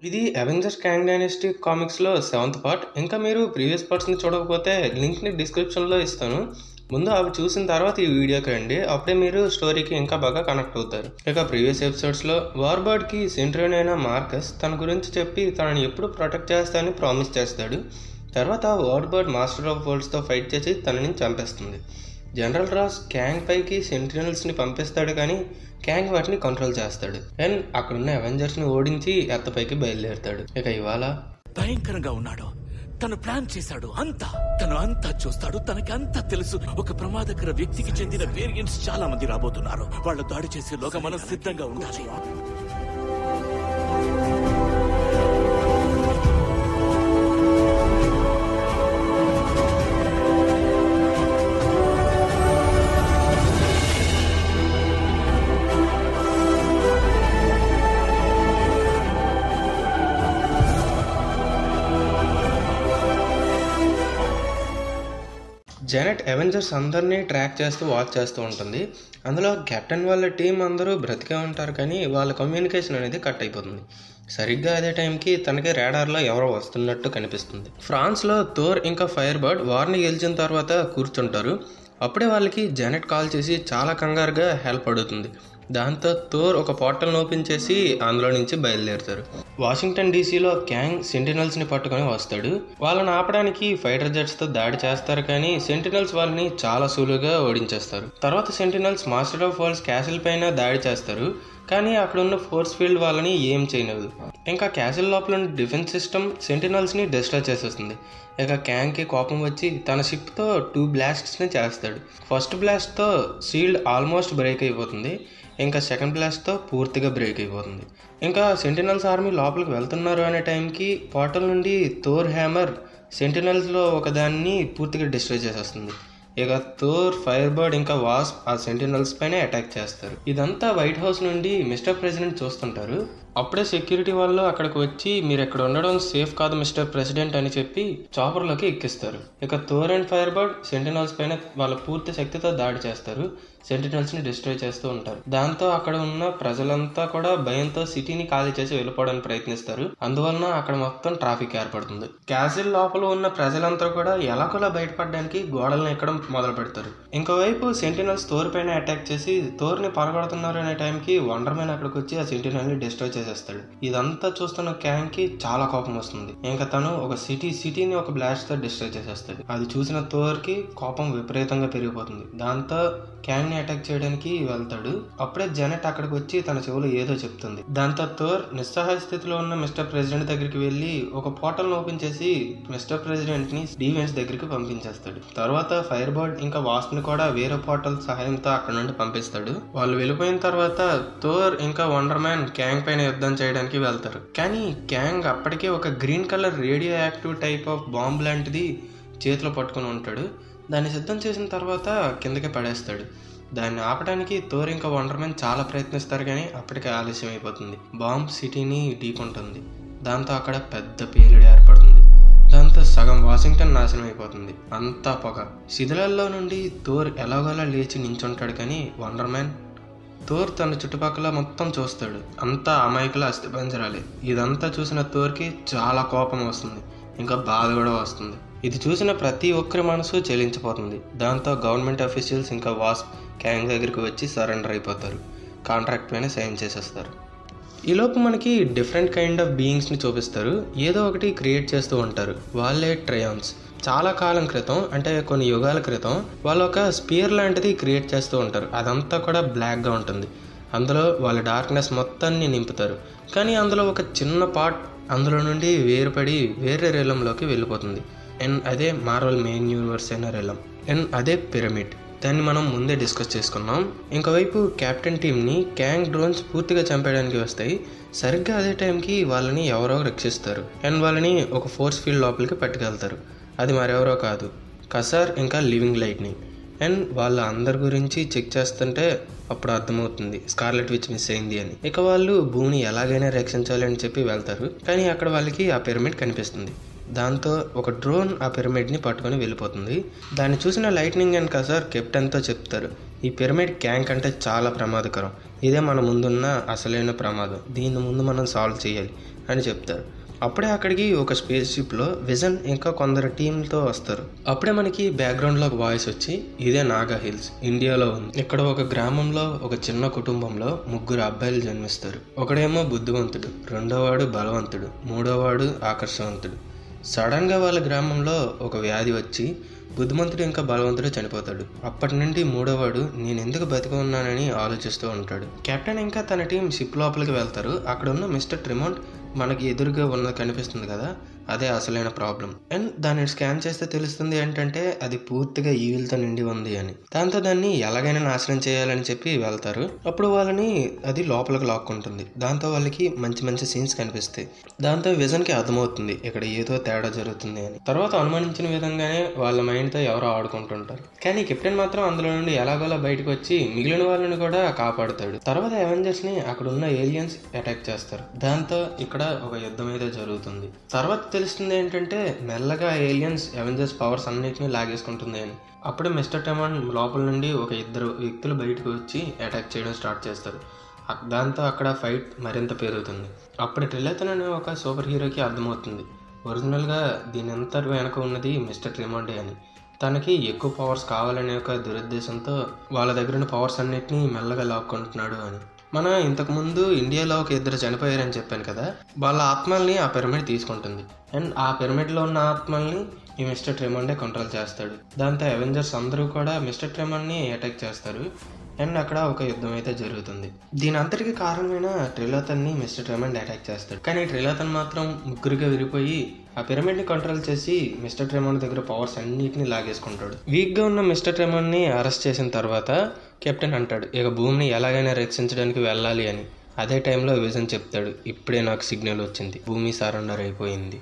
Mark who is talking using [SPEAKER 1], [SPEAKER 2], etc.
[SPEAKER 1] ఇది Avengers Kang dynasty కామిక్స్లో 7th పార్ట్. ఇంకా మీరు ప్రీవియస్ పార్ట్స్ని చూడకపోతే లింక్ని డిస్క్రిప్షన్లో ఇస్తాను. ముందు అవి చూసిన తర్వాత ఈ వీడియోకి రండి, అప్పుడే మీరు స్టోరీకి ఇంకా బాగా కనెక్ట్ అవుతారు. ఇక ప్రీవియస్ ఎపిసోడ్స్లో వార్బర్డ్కి సెంట్రియన్ అయిన మార్కస్ తన గురించి చెప్పి తనని ఎప్పుడు ప్రొటెక్ట్ చేస్తానని ప్రామిస్ చేస్తాడు. తర్వాత వార్బర్డ్ మాస్టర్ ఆఫ్ వరల్డ్స్తో ఫైట్ చేసి తనని చంపేస్తుంది. జనరల్ రాస్ క్యాంగ్ పైకి సెంట్రినల్స్ని పంపిస్తాడు, కానీ క్యాంగ్ వాటిని కంట్రోల్ చేస్తాడు అండ్ అక్కడున్న అవెంజర్స్ని ఓడించి ఎత్తపైకి బయలుదేరుతాడు. ఇక ఇవాళ
[SPEAKER 2] భయంకరంగా ఉన్నాడు. తను ప్లాన్ చేశాడు తను అంతా చూస్తాడు. తనకి అంతా తెలుసు. ఒక ప్రమాదకర వ్యక్తికి చెందిన వేరియంట్స్ చాలా మంది రాబోతున్నారు. వాళ్ళు దాడి చేసేలోగా మనం సిద్ధంగా ఉండాలి.
[SPEAKER 1] జెనెట్ అవెంజర్స్ అందరినీ ట్రాక్ చేస్తూ వాచ్ చేస్తూ ఉంటుంది. అందులో కెప్టెన్ వాళ్ళ టీం అందరూ బ్రతికే ఉంటారు, కానీ వాళ్ళ కమ్యూనికేషన్ అనేది కట్ అయిపోతుంది. సరిగ్గా అదే టైంకి తనకి రాడార్లో ఎవరో వస్తున్నట్టు కనిపిస్తుంది. ఫ్రాన్స్లో థోర్ ఇంకా ఫైర్ బర్డ్ వార్ని గెలిచిన తర్వాత కూర్చుంటారు. అప్పుడే వాళ్ళకి జెనెట్ కాల్ చేసి చాలా కంగారుగా హెల్ప్ అడుగుతుంది. దాంతో థోర్ ఒక పోర్టల్ని ఓపెన్ చేసి అందులో నుంచి బయలుదేరుతారు. వాషింగ్టన్ డీసీలో క్యాంగ్ సెంటినల్స్ని పట్టుకొని వస్తాడు. వాళ్ళని ఆపడానికి ఫైటర్ జెట్స్తో దాడి చేస్తారు, కానీ సెంటినల్స్ వాళ్ళని చాలా సులువుగా ఓడించేస్తారు. తర్వాత Sentinels master of world's castle పైన దాడి చేస్తారు, కానీ అక్కడున్న ఫోర్స్ ఫీల్డ్ వాళ్ళని ఏం చేయలేదు. ఇంకా క్యాసిల్ లోపల డిఫెన్స్ సిస్టమ్ సెంటినల్స్ని డిస్ట్రాయ్ చేసేస్తుంది. ఇక క్యాంగ్కి కోపం వచ్చి తన షిప్తో 2 బ్లాస్ట్స్ని చేస్తాడు. ఫస్ట్ బ్లాస్ట్తో షీల్డ్ ఆల్మోస్ట్ బ్రేక్ అయిపోతుంది. ఇంకా సెకండ్ బ్లాస్ట్తో పూర్తిగా బ్రేక్ అయిపోతుంది. ఇంకా సెంటినల్స్ ఆర్మీ లోపలికి వెళ్తున్నారు అనే టైంకి పోర్టల్ నుండి థోర్ హ్యామర్ సెంటినల్స్లో ఒకదాన్ని పూర్తిగా డిస్ట్రాయ్ చేసేస్తుంది. ఇక థోర్, ఫైర్ బర్డ్ ఇంకా వాస్ప్ ఆ సెంటినల్స్ పైన అటాక్ చేస్తారు. ఇదంతా వైట్ హౌస్ నుండి మిస్టర్ ప్రెసిడెంట్ చూస్తుంటారు. అప్పుడే సెక్యూరిటీ వాళ్ళు అక్కడికి వచ్చి మీరు ఇక్కడ ఉండడం సేఫ్ కాదు మిస్టర్ ప్రెసిడెంట్ అని చెప్పి చాపర్లోకి ఎక్కిస్తారు. ఇక Thor and fire bird Sentinels పైన వాళ్ళ పూర్తి శక్తితో దాడి చేస్తారు. సెంటినల్స్ ని డిస్ట్రాయ్ చేస్తూ ఉంటారు. దాంతో అక్కడ ఉన్న ప్రజలంతా కూడా భయంతో సిటీని ఖాళీ చేసి వెళ్ళిపోవడానికి ప్రయత్నిస్తారు. అందువలన అక్కడ మొత్తం ట్రాఫిక్ ఏర్పడుతుంది. క్యాసిల్ లోపల ఉన్న ప్రజలంతా కూడా ఎలాగోలా బయటపడడానికి గోడలను ఎక్కడం మొదలు పెడతారు. ఇంకోవైపు సెంటినల్స్ థోర్ పైన అటాక్ చేసి థోర్ ని పరగొడుతున్నారు అనే టైంకి వండర్ మ్యాన్ అక్కడికి వచ్చి ఆ సెంటినల్ ని డిస్ట్రాయ్ చేసేస్తాడు. ఇదంతా చూస్తున్న క్యాంగ్ కి చాలా కోపం వస్తుంది. ఇంకా తను ఒక సిటీని ఒక బ్లాస్ట్ తో డిస్ట్రాయ్ చేసేస్తాడు. అది చూసిన థోర్ కి కోపం విపరీతంగా పెరిగిపోతుంది. దాంతో క్యాంగ్ ని అటాక్ చేయడానికి వెళ్తాడు. అప్పుడే జెనెట్ అక్కడికి వచ్చి తన చెవులో ఏదో చెప్తుంది. దాంతో థోర్ నిస్సహాయ స్థితిలో ఉన్న మిస్టర్ ప్రెసిడెంట్ దగ్గరికి వెళ్లి ఒక పోర్టల్ ఓపెన్ చేసి మిస్టర్ ప్రెసిడెంట్ ని డిఫెన్స్ దగ్గరికి పంపించేస్తాడు. తర్వాత ఫైర్ బర్డ్ ఇంకా వాస్ప్ ని కూడా వేరే పోర్టల్ సహాయంతో అక్కడ నుండి పంపిస్తాడు. వాళ్ళు వెళ్ళిపోయిన తర్వాత థోర్ ఇంకా వండర్ మ్యాన్ క్యాంగ్ పైన యుద్ధం చేయడానికి వెళ్తారు. కానీ క్యాంగ్ అప్పటికే ఒక green colour radio active type of bomb లాంటిది చేతిలో పట్టుకుని ఉంటాడు. దాన్ని సిద్ధం చేసిన తర్వాత కిందకి పడేస్తాడు. దాన్ని ఆపడానికి థోర్ ఇంకా వండర్ మ్యాన్ చాలా ప్రయత్నిస్తారు, కానీ అప్పటికే ఆలస్యం అయిపోతుంది. బాంబ్ సిటీని ఢీకొంటుంది. దాంతో అక్కడ పెద్ద పేలుడు ఏర్పడుతుంది. దాంతో సగం వాషింగ్టన్ నాశనం అయిపోతుంది. అంతా పొగ. శిథిలాల్లో నుండి థోర్ ఎలాగోలా లేచి నించుంటాడు, కానీ వండర్ మ్యాన్ థోర్ తన చుట్టుపక్కల మొత్తం చూస్తాడు. అంతా అమాయకుల అస్థిపంజరాలే. ఇదంతా చూసిన థోర్కి చాలా కోపం వస్తుంది, ఇంకా బాధ కూడా వస్తుంది. ఇది చూసిన ప్రతి ఒక్కరి మనసు చెలించిపోతుంది. దాంతో గవర్నమెంట్ అఫీషియల్స్ ఇంకా వాస్ప్ క్యాంగ్ దగ్గరికి వచ్చి సరెండర్ అయిపోతారు. కాంట్రాక్ట్ పైన సైన్ చేసేస్తారు. ఈలోపు మనకి డిఫరెంట్ కైండ్ ఆఫ్ బీయింగ్స్ని చూపిస్తారు. ఏదో ఒకటి క్రియేట్ చేస్తూ ఉంటారు. వాళ్ళే ట్రయాన్స్. చాలా కాలం క్రితం, అంటే కొన్ని యుగాల క్రితం, వాళ్ళు ఒక స్పియర్ లాంటిది క్రియేట్ చేస్తూ ఉంటారు. అదంతా కూడా బ్లాక్గా ఉంటుంది. అందులో వాళ్ళ డార్క్నెస్ మొత్తాన్ని నింపుతారు. కానీ అందులో ఒక చిన్న పార్ట్ అందులో నుండి వేరుపడి వేరే రెలంలోకి వెళ్ళిపోతుంది. అండ్ అదే మార్వెల్ మెయిన్ యూనివర్స్ అయిన రెలం. అండ్ అదే పిరమిడ్. దాన్ని మనం ముందే డిస్కస్ చేసుకున్నాం. ఇంకోవైపు కెప్టెన్ టీమ్ని క్యాంగ్ డ్రోన్స్ పూర్తిగా చంపేయడానికి వస్తాయి. సరిగ్గా అదే టైంకి వాళ్ళని ఎవరో రక్షిస్తారు. అండ్ వాళ్ళని ఒక ఫోర్స్ ఫీల్డ్ లోపలికి పట్టుకెళ్తారు. అది మరెవరో కాదు, కసార్ ఇంకా లివింగ్ లైట్నింగ్. అండ్ వాళ్ళ అందరి గురించి చెక్ చేస్తుంటే అప్పుడు అర్థమవుతుంది స్కార్లెట్ విచ్ మిస్ అయింది అని. ఇక వాళ్ళు భూమిని ఎలాగైనా రక్షించాలి అని చెప్పి వెళ్తారు. కానీ అక్కడ వాళ్ళకి ఆ పిరమిడ్ కనిపిస్తుంది. దాంతో ఒక డ్రోన్ ఆ పిరమిడ్ని పట్టుకొని వెళ్ళిపోతుంది. దాన్ని చూసిన లైట్నింగ్ అండ్ కసార్ కెప్టెన్తో చెప్తారు, ఈ పిరమిడ్ గ్యాంగ్ అంటే చాలా ప్రమాదకరం, ఇదే మన ముందున్న అసలైన ప్రమాదం, దీని ముందు మనం సాల్వ్ చేయాలి అని చెప్తారు. అప్పుడే అక్కడికి ఒక స్పేస్ షిప్లో విజన్ ఇంకా కొందరు టీంతో వస్తారు. అప్పుడే మనకి బ్యాక్గ్రౌండ్లో ఒక వాయిస్ వచ్చి, ఇదే నాగా హిల్స్, ఇండియాలో ఉంది. ఇక్కడ ఒక గ్రామంలో ఒక చిన్న కుటుంబంలో 3 అబ్బాయిలు జన్మిస్తారు. ఒకడేమో బుద్ధివంతుడు, రెండోవాడు బలవంతుడు, మూడోవాడు ఆకర్షవంతుడు. సడన్గా వాళ్ళ గ్రామంలో ఒక వ్యాధి వచ్చి బుద్ధిమంతుడు ఇంకా బలవంతుడు చనిపోతాడు. అప్పటి నుండి మూడోవాడు నేను ఎందుకు బతికి ఉన్నానని ఆలోచిస్తూ ఉంటాడు. కెప్టెన్ ఇంకా తన టీం షిప్ లోపలికి వెళ్తారు. అక్కడ ఉన్న మిస్టర్ ట్రిమాంట్ మనకి ఎదురుగా ఉన్నది కనిపిస్తుంది కదా, అదే అసలైన ప్రాబ్లం. అండ్ దాన్ని స్కాన్ చేస్తే తెలుస్తుంది ఏంటంటే అది పూర్తిగా ఈవిల్తో నిండి ఉంది అని. దాంతో దాన్ని ఎలాగైనా నాశనం చేయాలని చెప్పి వెళ్తారు. అప్పుడు వాళ్ళని అది లోపలికి లాక్కుంటుంది. దాంతో వాళ్ళకి మంచి మంచి సీన్స్ కనిపిస్తాయి. దాంతో విజన్కి అర్థమవుతుంది ఇక్కడ ఏదో తేడా జరుగుతుంది అని. తర్వాత అనుమానించిన విధంగానే వాళ్ళ మైండ్తో ఎవరో ఆడుకుంటుంటారు. కానీ కెప్టెన్ మాత్రం అందులో నుండి ఎలాగోలా బయటకు వచ్చి మిగిలిన వాళ్ళని కూడా కాపాడుతాడు. తర్వాత అవెంజర్స్ ని అక్కడ ఉన్న ఏలియన్స్ అటాక్ చేస్తారు. దాంతో ఇక్కడ ఒక యుద్ధం అయితే జరుగుతుంది. తర్వాత తెలుస్తుంది ఏంటంటే మెల్లగా ఏలియన్స్ అవెంజర్స్ పవర్స్ అన్నిటిని లాగేసుకుంటుంది అని. అప్పుడే మిస్టర్ ట్రిమాంట్ లోపల నుండి ఒక 2 వ్యక్తులు బయటకు వచ్చి అటాక్ చేయడం స్టార్ట్ చేస్తారు. దాంతో అక్కడ ఫైట్ మరింత పెరుగుతుంది. అప్పుడు ట్రిలాతన్ అనే ఒక సూపర్ హీరోకి అర్థమవుతుంది ఒరిజినల్గా దీని అంతా వెనక ఉన్నది మిస్టర్ ట్రిమాండే అని. తనకి ఎక్కువ పవర్స్ కావాలనే ఒక దురుద్దేశంతో వాళ్ళ దగ్గర ఉన్న పవర్స్ అన్నిటినీ మెల్లగా లాక్కుంటున్నాడు అని. మనం ఇంతకుముందు ఇండియాలో ఒక 2 చనిపోయారని చెప్పాను కదా, వాళ్ళ ఆత్మల్ని ఆ పిరమిడ్ తీసుకుంటుంది. అండ్ ఆ పిరమిడ్లో ఉన్న ఆత్మల్ని ఈ మిస్టర్ ట్రిమాండే కంట్రోల్ చేస్తాడు. దాంతో అవెంజర్స్ అందరూ కూడా మిస్టర్ ట్రిమాండ్ని అటాక్ చేస్తారు. అండ్ అక్కడ ఒక యుద్ధం అయితే జరుగుతుంది. దీని అంతటికి కారణమైన ట్రిలాతన్ని మిస్టర్ ట్రిమాండ్ అటాక్ చేస్తాడు. కానీ ట్రిలాతన్ మాత్రం ముగ్గురుగా విరిపోయి ఆ పిరమిడ్ని కంట్రోల్ చేసి మిస్టర్ ట్రిమాండ్ దగ్గర పవర్స్ అన్నిటిని లాగేసుకుంటాడు. వీక్గా ఉన్న మిస్టర్ ట్రిమాండ్ని అరెస్ట్ చేసిన తర్వాత కెప్టెన్ అంటాడు ఇక భూమిని ఎలాగైనా రక్షించడానికి వెళ్ళాలి అని. అదే టైంలో విజన్ చెప్తాడు ఇప్పుడే నాకు సిగ్నల్ వచ్చింది, భూమి సరెండర్ అయిపోయింది.